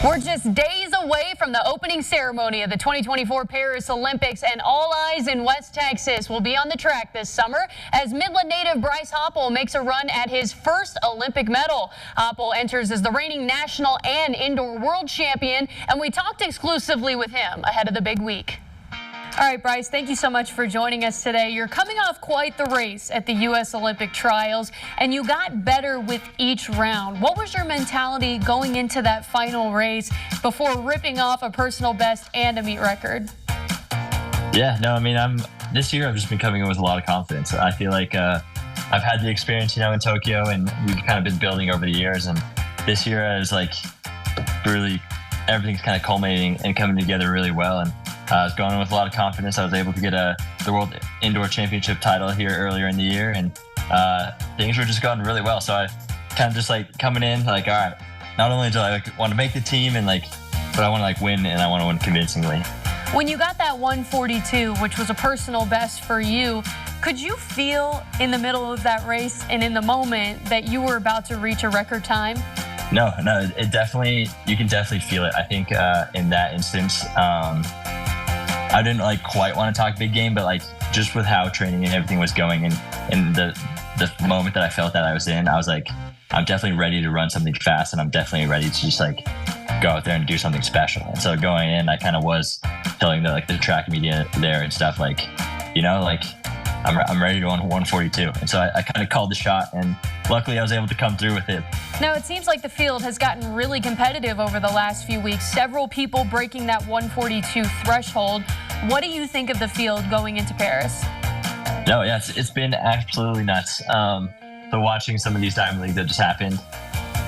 We're just days away from the opening ceremony of the 2024 Paris Olympics, and all eyes in West Texas will be on the track this summer as Midland native Bryce Hoppel makes a run at his first Olympic medal. Hoppel enters as the reigning national and indoor world champion, and we talked exclusively with him ahead of the big week. All right, Bryce, thank you so much for joining us today. You're coming off quite the race at the U.S. Olympic trials, and you got better with each round. What was your mentality going into that final race before ripping off a personal best and a meet record? Yeah, no, I mean, this year I've just been coming in with a lot of confidence. I feel like I've had the experience, in Tokyo, and we've kind of been building over the years. And this year is like really everything's kind of culminating and coming together really well. And I was going in with a lot of confidence. I was able to get the World Indoor Championship title here earlier in the year, and things were just going really well. So I kind of just coming in all right, not only do I want to make the team but I want to win, and I want to win convincingly. When you got that 142, which was a personal best for you, could you feel in the middle of that race and in the moment that you were about to reach a record time? No, you can definitely feel it. I think in that instance, I didn't quite want to talk big game, but just with how training and everything was going, and the moment that I felt that I was in, I was I'm definitely ready to run something fast, and I'm definitely ready to just go out there and do something special. And so going in, I kind of was telling the track media there and stuff I'm ready to run 142. And so I kind of called the shot, and luckily I was able to come through with it. Now, it seems like the field has gotten really competitive over the last few weeks. Several people breaking that 142 threshold. What do you think of the field going into Paris? No, yeah, it's been absolutely nuts. So watching some of these Diamond Leagues that just happened,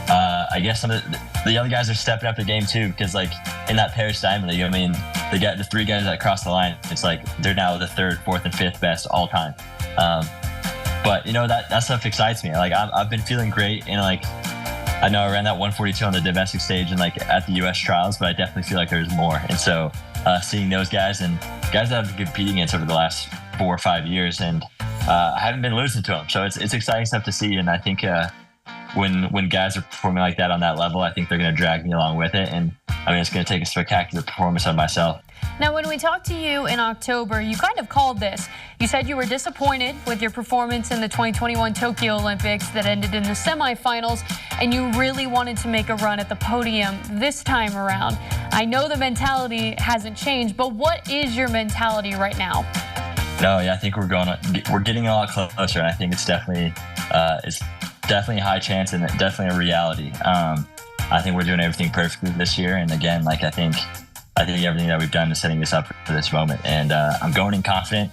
I guess some of the other guys are stepping up their game too, because in that Paris Diamond League, I mean, the three guys that crossed the line, it's they're now the third, fourth, and fifth best all time. But that stuff excites me. I've been feeling great, and I know I ran that 142 on the domestic stage and at the U.S. trials, but I definitely feel there's more. And so seeing those guys and guys that I've been competing against over the last 4 or 5 years, and I haven't been losing to them. So it's exciting stuff to see, and I think when guys are performing like that on that level, I think they're going to drag me along with it. And I mean, it's going to take a spectacular performance on myself. Now, when we talked to you in October, you kind of called this. You said you were disappointed with your performance in the 2021 Tokyo Olympics that ended in the semifinals, and you really wanted to make a run at the podium this time around. I know the mentality hasn't changed, but what is your mentality right now? No, yeah, I think we're getting a lot closer, and I think it's definitely a high chance and definitely a reality. I think we're doing everything perfectly this year, and again, I think everything that we've done is setting us up for this moment, and I'm going in confident.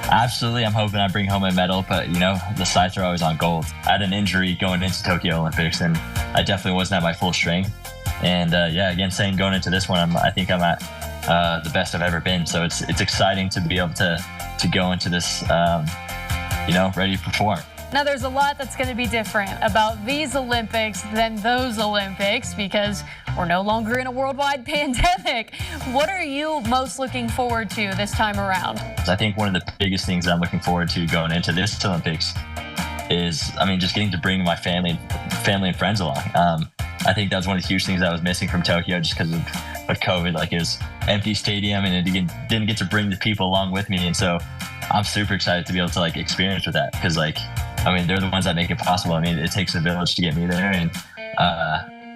Absolutely, I'm hoping I bring home a medal, but the sights are always on gold. I had an injury going into Tokyo Olympics, and I definitely wasn't at my full strength. And again, going into this one, I think I'm at the best I've ever been. So it's exciting to be able to go into this, ready to perform. Now, there's a lot that's going to be different about these Olympics than those Olympics because we're no longer in a worldwide pandemic. What are you most looking forward to this time around? I think one of the biggest things that I'm looking forward to going into this Olympics is, just getting to bring my family and friends along. I think that was one of the huge things I was missing from Tokyo just because of COVID. It was empty stadium, and it didn't get to bring the people along with me. And so I'm super excited to be able to experience with that because they're the ones that make it possible. It takes a village to get me there, and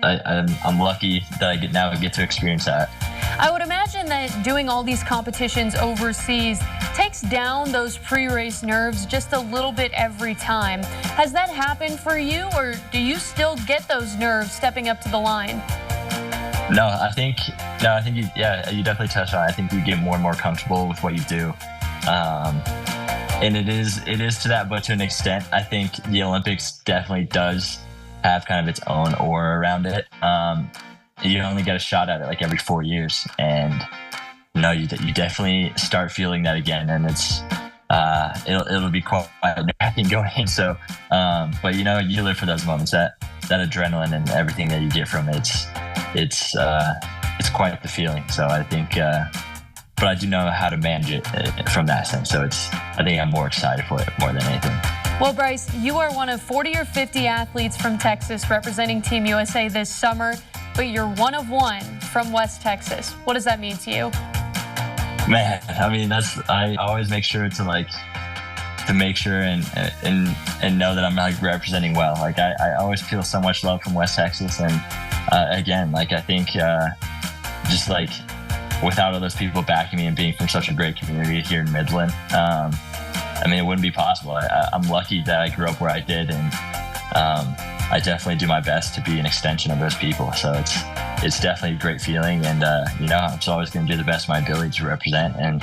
I'm lucky that I get to experience that. I would imagine that doing all these competitions overseas takes down those pre-race nerves just a little bit every time. Has that happened for you, or do you still get those nerves stepping up to the line? No, I think you definitely touched on it. I think you get more and more comfortable with what you do. And it is to that, but to an extent, I think the Olympics definitely does have kind of its own aura around it. You only get a shot at it every 4 years, and you definitely start feeling that again, and it'll be quite nerve-wracking going in. So, but you live for those moments, that adrenaline and everything that you get from it. It's quite the feeling. So I think. But I do know how to manage it from that sense. So I think I'm more excited for it more than anything. Well, Bryce, you are one of 40 or 50 athletes from Texas representing Team USA this summer. but you're one of one from West Texas. What does that mean to you? Man, I mean, I always make sure to make sure and know that I'm like representing well. Like I always feel so much love from West Texas, and again, like I think just like without all those people backing me and being from such a great community here in Midland, I mean, it wouldn't be possible. I'm lucky that I grew up where I did, and I definitely do my best to be an extension of those people. So it's definitely a great feeling, and I'm just always going to do the best of my ability to represent. And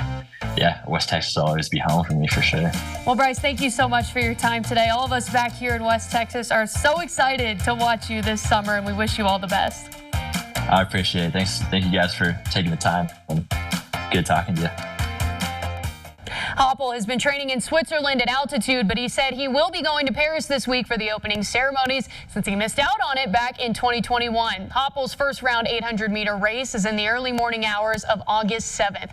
yeah, West Texas will always be home for me for sure. Well, Bryce, thank you so much for your time today. All of us back here in West Texas are so excited to watch you this summer, and we wish you all the best. I appreciate it. Thank you guys for taking the time, and good talking to you. Hoppel has been training in Switzerland at altitude, but he said he will be going to Paris this week for the opening ceremonies since he missed out on it back in 2021. Hoppel's first round 800-meter race is in the early morning hours of August 7th.